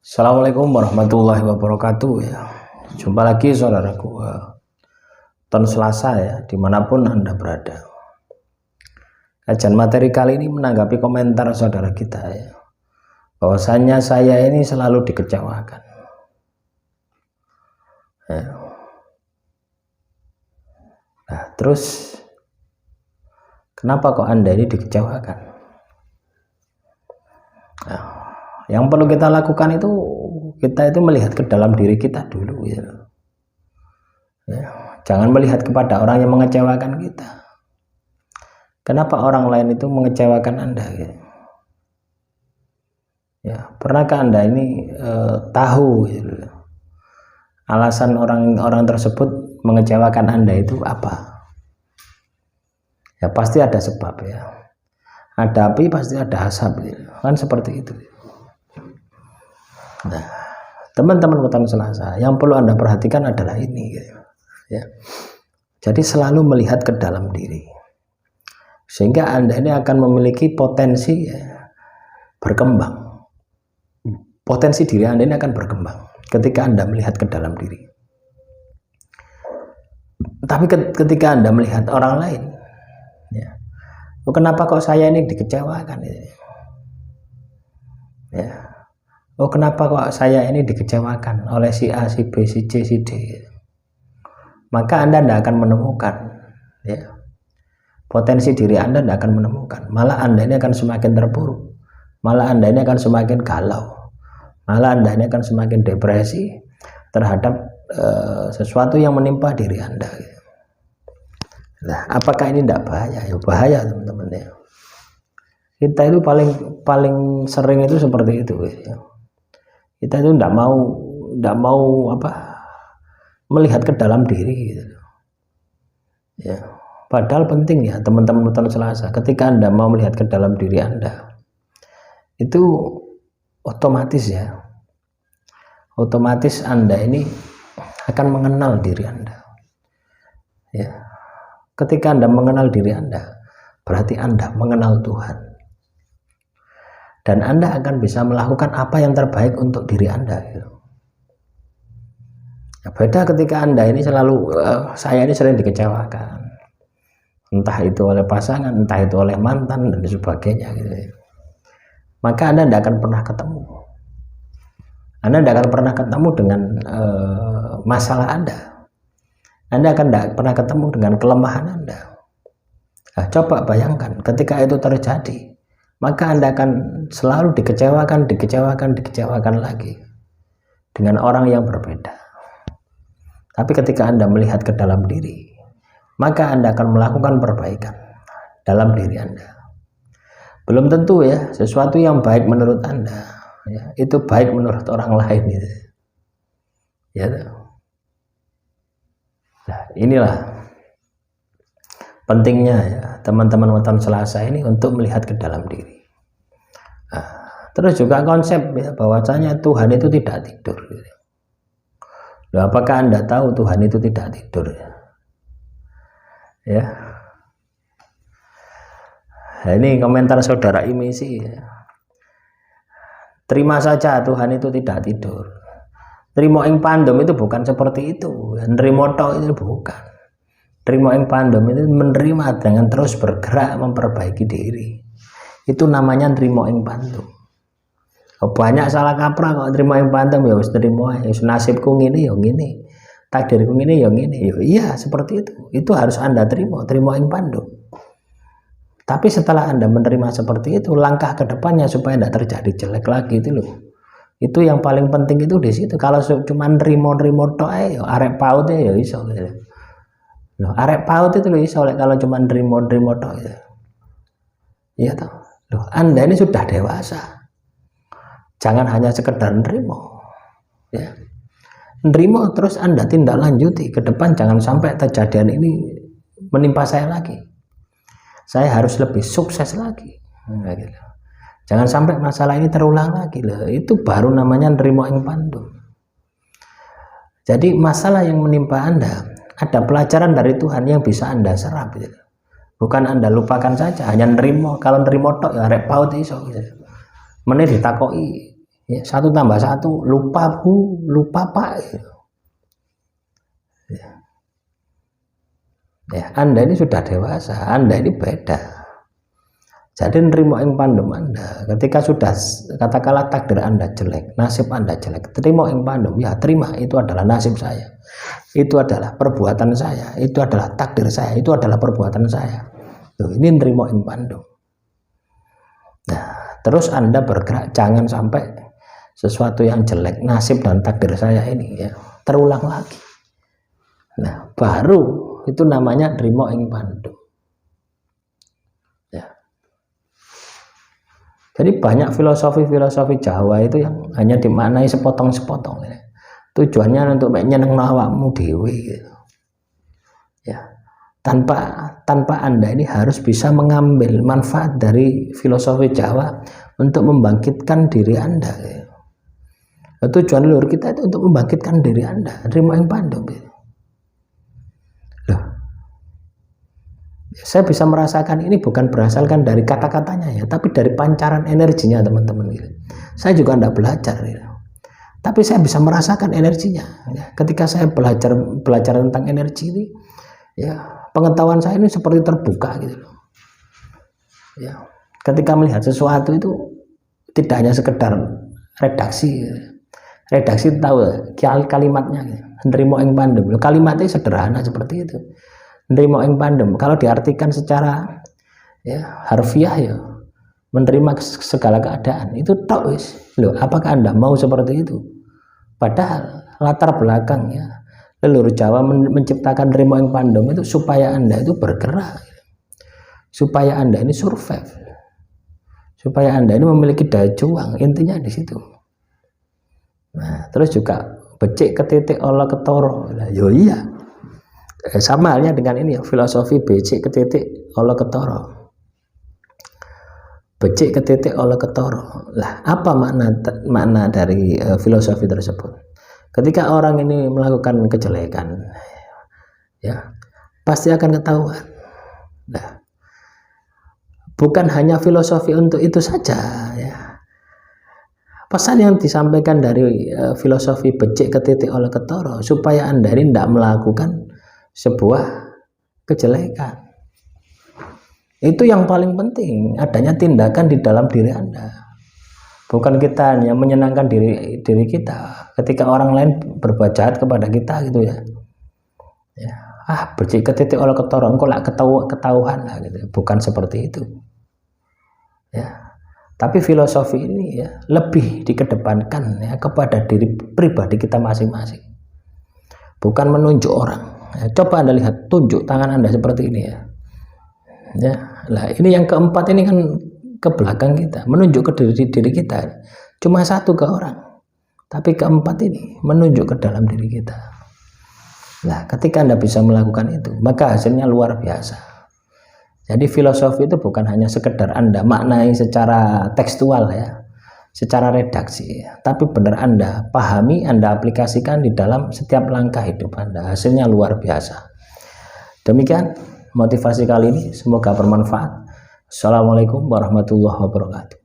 Assalamualaikum warahmatullahi wabarakatuh ya. Jumpa lagi saudaraku ton Selasa ya, dimanapun Anda berada. Kajian materi kali ini menanggapi komentar saudara kita ya, bahwasanya saya ini selalu dikecewakan ya. Nah, terus kenapa kok Anda ini dikecewakan? Nah, yang perlu kita lakukan itu kita melihat ke dalam diri kita dulu ya. Jangan melihat kepada orang yang mengecewakan kita. Kenapa orang lain itu mengecewakan Anda ya? Ya, pernahkah Anda ini tahu ya, alasan orang-orang tersebut mengecewakan Anda itu apa? Ya pasti ada sebab ya. Ada api pasti ada asap ya. Kan seperti itu. Nah, teman-teman Weton Selasa, yang perlu Anda perhatikan adalah ini ya. Jadi selalu melihat ke dalam diri, sehingga Anda ini akan memiliki potensi ya, berkembang. Potensi diri Anda ini akan berkembang ketika Anda melihat ke dalam diri. Tapi ketika Anda melihat orang lain ya, kenapa kok saya ini dikecewakan ya? Oh, kenapa kok saya ini dikecewakan oleh si A, si B, si C, si D? Maka Anda tidak akan menemukan ya, potensi diri Anda tidak akan menemukan. Malah Anda ini akan semakin terpuruk. Malah Anda ini akan semakin galau. Malah Anda ini akan semakin depresi terhadap sesuatu yang menimpa diri Anda. Nah, apakah ini tidak bahaya? Ya bahaya teman-teman ya. Kita itu paling sering itu seperti itu ya. Kita itu tidak mau melihat ke dalam diri gitu. Ya, padahal penting ya teman-teman Weton Selasa, ketika Anda mau melihat ke dalam diri Anda, itu otomatis Anda ini akan mengenal diri Anda. Ya, ketika Anda mengenal diri Anda, berarti Anda mengenal Tuhan. Dan Anda akan bisa melakukan apa yang terbaik untuk diri Anda gitu. Ya, beda ketika Anda ini selalu saya ini sering dikecewakan, entah itu oleh pasangan, entah itu oleh mantan dan sebagainya gitu. Maka Anda tidak akan pernah ketemu. Anda tidak akan pernah ketemu dengan masalah Anda. Anda akan tidak pernah ketemu dengan kelemahan Anda. Nah, coba bayangkan ketika itu terjadi, maka Anda akan selalu dikecewakan lagi dengan orang yang berbeda. Tapi ketika Anda melihat ke dalam diri, maka Anda akan melakukan perbaikan dalam diri Anda. Belum tentu ya sesuatu yang baik menurut Anda ya, itu baik menurut orang lain gitu. Ya. Nah, inilah pentingnya ya teman-teman Weton Selasa ini untuk melihat ke dalam diri. Nah, terus juga konsep ya, bahwasanya Tuhan itu tidak tidur gitu. Loh, apakah Anda tahu Tuhan itu tidak tidur ya? Nah, ini komentar saudara Imisi ya. Terima saja Tuhan itu tidak tidur. Trimo ing pandem itu bukan seperti itu. Nrimo tok itu bukan. Trimo ing pandem itu menerima dengan terus bergerak memperbaiki diri. Itu namanya nrimo ing pandem. Banyak salah kaprah kok nrimo ing pandem ya wis nrimo ae. Nasibku ngene ya ngene. Takdirku ngene ya ngene. Ya iya seperti itu. Itu harus Anda trimo ing pandem. Tapi setelah Anda menerima seperti itu, langkah ke depannya supaya tidak terjadi jelek lagi itu loh. Itu yang paling penting itu di situ. Kalau cuma nrimo tok ae ya arek paut ya iso gitu. Loh, arek paut itu loh iso kalau cuma nrimo tok ya. Iya toh. Loh, Anda ini sudah dewasa. Jangan hanya sekedar nrimo. Ya. Nrimo terus Anda tindak lanjuti ke depan, jangan sampai kejadian ini menimpa saya lagi. Saya harus lebih sukses lagi. Nah, gitu. Jangan sampai masalah ini terulang lagi loh. Itu baru namanya nrimo ing pandem. Jadi masalah yang menimpa Anda ada pelajaran dari Tuhan yang bisa Anda serap gitu. Bukan Anda lupakan saja hanya nrimo. Kalau nrimo tok ya arek paut iso gitu. Meneh ditakoki Ya, 1 tambah 1 lupa Bu, lupa Pak. Ya, Anda ini sudah dewasa, Anda ini beda. Jadi nerima ing pandem Anda. Ketika sudah katakanlah takdir Anda jelek, nasib Anda jelek, terima ing pandem, ya terima, itu adalah nasib saya. Itu adalah perbuatan saya, itu adalah takdir saya, itu adalah perbuatan saya. Tuh, ini nerima ing pandem. Nah, terus Anda bergerak, jangan sampai sesuatu yang jelek, nasib dan takdir saya ini ya terulang lagi. Nah, baru itu namanya nerima ing pandem. Ya. Jadi banyak filosofi Jawa itu yang hanya dimaknai sepotong-sepotong ya. Tujuannya untuk nyenengno awakmu dhewe gitu. Ya. Tanpa Anda ini harus bisa mengambil manfaat dari filosofi Jawa untuk membangkitkan diri Anda gitu. Tujuan luhur kita itu untuk membangkitkan diri Anda, nerima ing pandem gitu. Loh. Saya bisa merasakan ini bukan berasalkan dari kata-katanya ya, tapi dari pancaran energinya teman-teman gitu. Saya juga tidak belajar gitu. Tapi saya bisa merasakan energinya ya. Ketika saya belajar tentang energi ini ya, pengetahuan saya ini seperti terbuka gitu loh. Ya, ketika melihat sesuatu itu tidak hanya sekedar redaksi gitu. Redaksi tahu kalimatnya gitu. Nerima ing pandem. Kalimatnya sederhana seperti itu. Nerima ing pandem kalau diartikan secara ya harfiah ya menerima segala keadaan itu tok wis. Loh, apakah Anda mau seperti itu? Padahal latar belakangnya leluhur Jawa menciptakan nerima ing pandem itu supaya Anda itu bergerak. Supaya Anda ini survive. Supaya Anda ini memiliki daya juang, intinya di situ. Nah, terus juga becik ketitik olah ketoro. Nah, yo iya. Sama halnya dengan ini ya, filosofi becik ketitik olah ketoro. Becik ketitik olah ketoro. Lah, apa makna dari filosofi tersebut? Ketika orang ini melakukan kejelekan, ya pasti akan ketahuan. Nah, bukan hanya filosofi untuk itu saja, ya. Pesan yang disampaikan dari filosofi becik ketitik oleh ketoro supaya Anda ini tidak melakukan sebuah kejelekan. Itu yang paling penting, adanya tindakan di dalam diri Anda. Bukan kita hanya menyenangkan diri kita ketika orang lain berbuat jahat kepada kita gitu ya. Ya, becik ketitik oleh ketoro engko lak ketahuan lah gitu. Bukan seperti itu. Ya. Tapi filosofi ini ya lebih dikedepankan ya kepada diri pribadi kita masing-masing. Bukan menunjuk orang. Ya, coba Anda lihat, tunjuk tangan Anda seperti ini ya. Ya, lah ini yang keempat ini kan ke belakang kita, menunjuk ke diri kita. Cuma satu ke orang. Tapi keempat ini menunjuk ke dalam diri kita. Nah, ketika Anda bisa melakukan itu, maka hasilnya luar biasa. Jadi filosofi itu bukan hanya sekedar Anda maknai secara tekstual ya, secara redaksi, tapi benar Anda pahami, Anda aplikasikan di dalam setiap langkah hidup Anda. Hasilnya luar biasa. Demikian motivasi kali ini, semoga bermanfaat. Assalamualaikum warahmatullahi wabarakatuh.